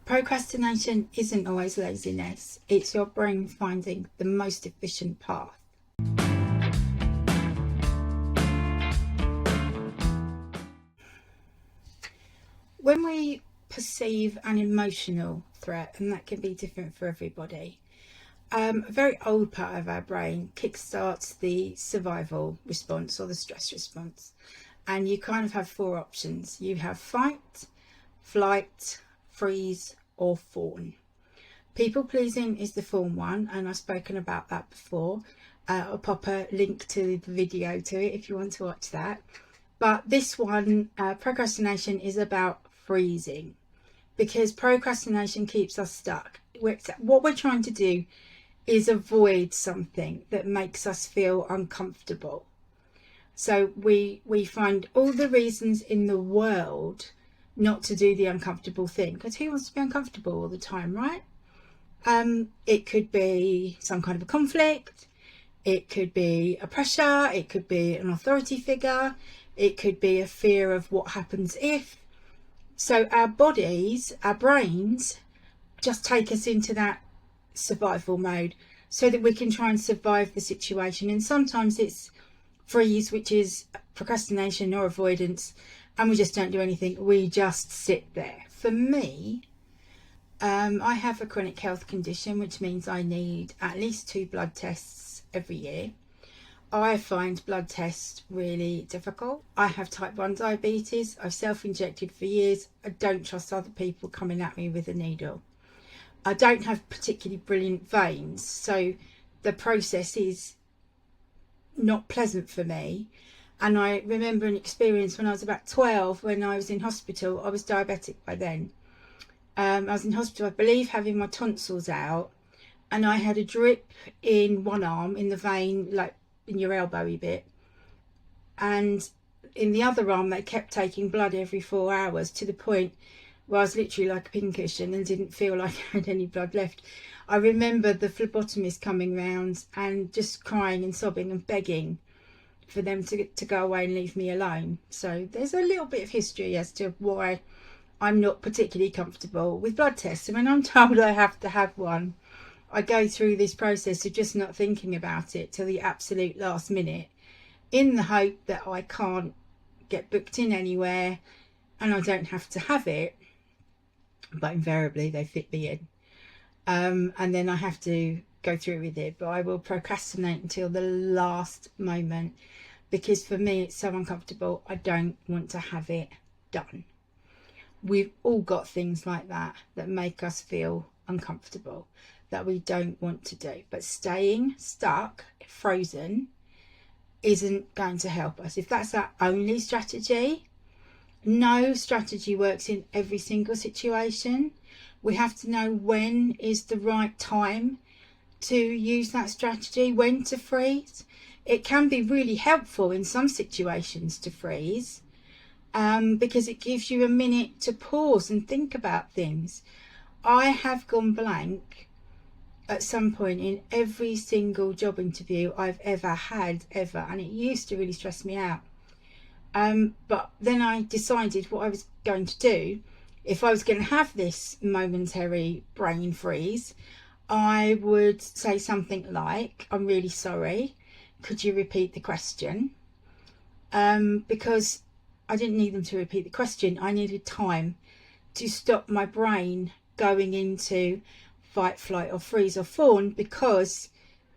Procrastination isn't always laziness. It's your brain finding the most efficient path. When we perceive an emotional threat, and that can be different for everybody, a very old part of our brain kickstarts the survival response or the stress response. And you kind of have four options. You have fight, flight, freeze, or fawn. People pleasing is the fawn one, and I've spoken about that before. I'll pop a link to the video to it if you want to watch that. But this one, procrastination, is about freezing, because procrastination keeps us stuck. What we're trying to do is avoid something that makes us feel uncomfortable. So we find all the reasons in the world not to do the uncomfortable thing, because who wants to be uncomfortable all the time, right? It could be some kind of a conflict, it could be a pressure, it could be an authority figure, it could be a fear of what happens if. So our bodies, our brains, just take us into that survival mode so that we can try and survive the situation. And sometimes it's freeze, which is procrastination or avoidance, and we just don't do anything. We just sit there. For me, I have a chronic health condition, which means I need at least 2 blood tests every year. I find blood tests really difficult. I have type 1 diabetes. I've self-injected for years. I don't trust other people coming at me with a needle. I don't have particularly brilliant veins, so the process is not pleasant for me. And I remember an experience when I was about 12, when I was in hospital. I was diabetic by then. I was in hospital, I believe, having my tonsils out, and I had a drip in one arm, in the vein, like in your elbowy bit, and in the other arm they kept taking blood every 4 hours, to the point where I was literally like a pincushion and didn't feel like I had any blood left. I remember the phlebotomist coming round and just crying and sobbing and begging for them to go away and leave me alone. So there's a little bit of history as to why I'm not particularly comfortable with blood tests. And when I'm told I have to have one, I go through this process of just not thinking about it till the absolute last minute, in the hope that I can't get booked in anywhere and I don't have to have it. But invariably they fit me in. And then I have to go through with it. But I will procrastinate until the last moment, because for me it's so uncomfortable. I don't want to have it done. We've all got things like that that make us feel uncomfortable, that we don't want to do. But staying stuck, frozen, isn't going to help us. If that's our only strategy, no strategy works in every single situation. We have to know when is the right time to use that strategy, when to freeze. It can be really helpful in some situations to freeze, because it gives you a minute to pause and think about things. I have gone blank at some point in every single job interview I've ever had, and it used to really stress me out. But then I decided what I was going to do. If I was going to have this momentary brain freeze, I would say something like, "I'm really sorry, could you repeat the question?" Because I didn't need them to repeat the question. I needed time to stop my brain going into fight, flight, or freeze, or fawn, because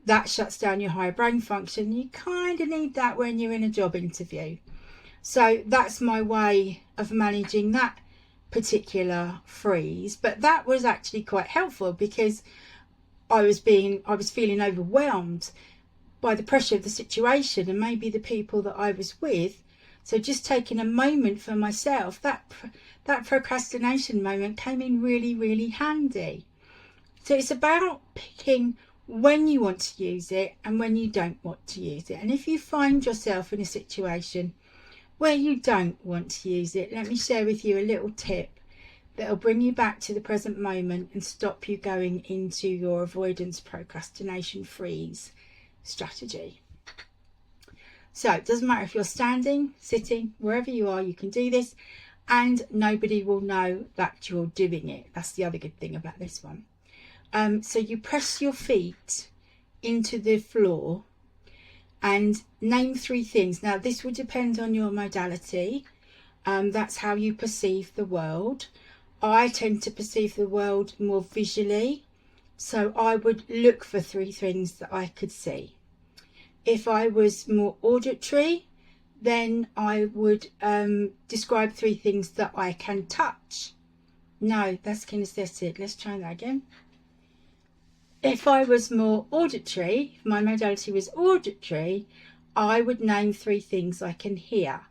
that shuts down your higher brain function. You kind of need that when you're in a job interview. So that's my way of managing that particular freeze. But that was actually quite helpful, because I was feeling overwhelmed by the pressure of the situation and maybe the people that I was with. So just taking a moment for myself, that procrastination moment came in really, really handy. So it's about picking when you want to use it and when you don't want to use it. And if you find yourself in a situation where you don't want to use it, let me share with you a little tip that will bring you back to the present moment and stop you going into your avoidance, procrastination, freeze strategy. So it doesn't matter if you're standing, sitting, wherever you are, you can do this. and nobody will know that you're doing it. That's the other good thing about this one. So you press your feet into the floor and name 3 things. Now this will depend on your modality. That's how you perceive the world. I tend to perceive the world more visually, so I would look for 3 things that I could see. If I was more auditory, then I would describe 3 things that I can touch. No, that's kinesthetic. Let's try that again. If I was more auditory, if my modality was auditory, I would name 3 things I can hear.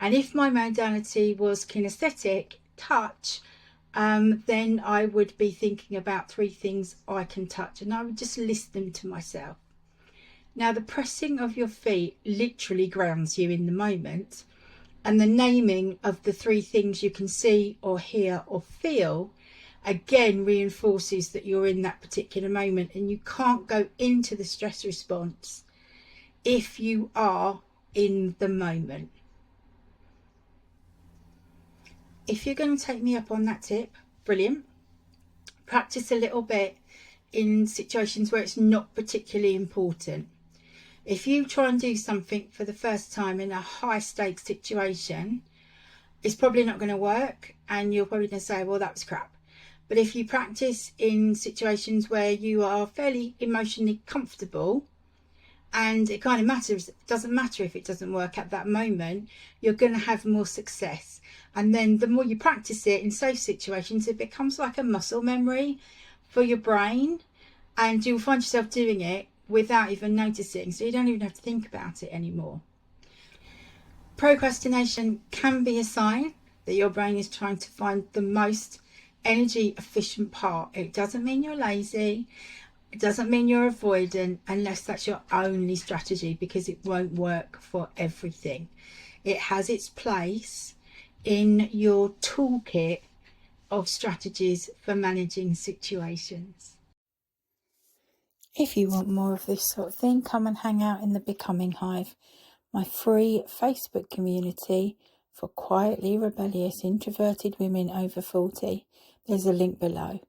And if my modality was kinesthetic, touch, then I would be thinking about 3 things I can touch, and I would just list them to myself. Now the pressing of your feet literally grounds you in the moment, and the naming of the 3 things you can see or hear or feel again reinforces that you're in that particular moment, and you can't go into the stress response if you are in the moment. If you're going to take me up on that tip, brilliant. Practice a little bit in situations where it's not particularly important. If you try and do something for the first time in a high stakes situation, it's probably not going to work, and you're probably going to say, well, that was crap. But if you practice in situations where you are fairly emotionally comfortable, and it kind of matters, it doesn't matter if it doesn't work at that moment, you're going to have more success. And then the more you practice it in safe situations, it becomes like a muscle memory for your brain, and you'll find yourself doing it without even noticing, so you don't even have to think about it anymore. Procrastination can be a sign that your brain is trying to find the most energy efficient part. It doesn't mean you're lazy, it doesn't mean you're avoidant, unless that's your only strategy, because it won't work for everything. It has its place in your toolkit of strategies for managing situations. If you want more of this sort of thing, come and hang out in the Becoming Hive, my free Facebook community for quietly rebellious introverted women over 40. There's a link below.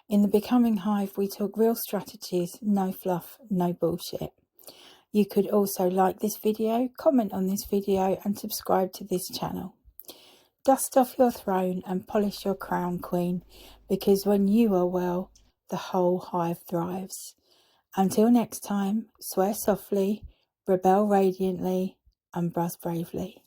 In the Becoming Hive, we talk real strategies, no fluff, no bullshit. You could also like this video, comment on this video, and subscribe to this channel. Dust off your throne and polish your crown, Queen, because when you are well, the whole hive thrives. Until next time, swear softly, rebel radiantly, and buzz bravely.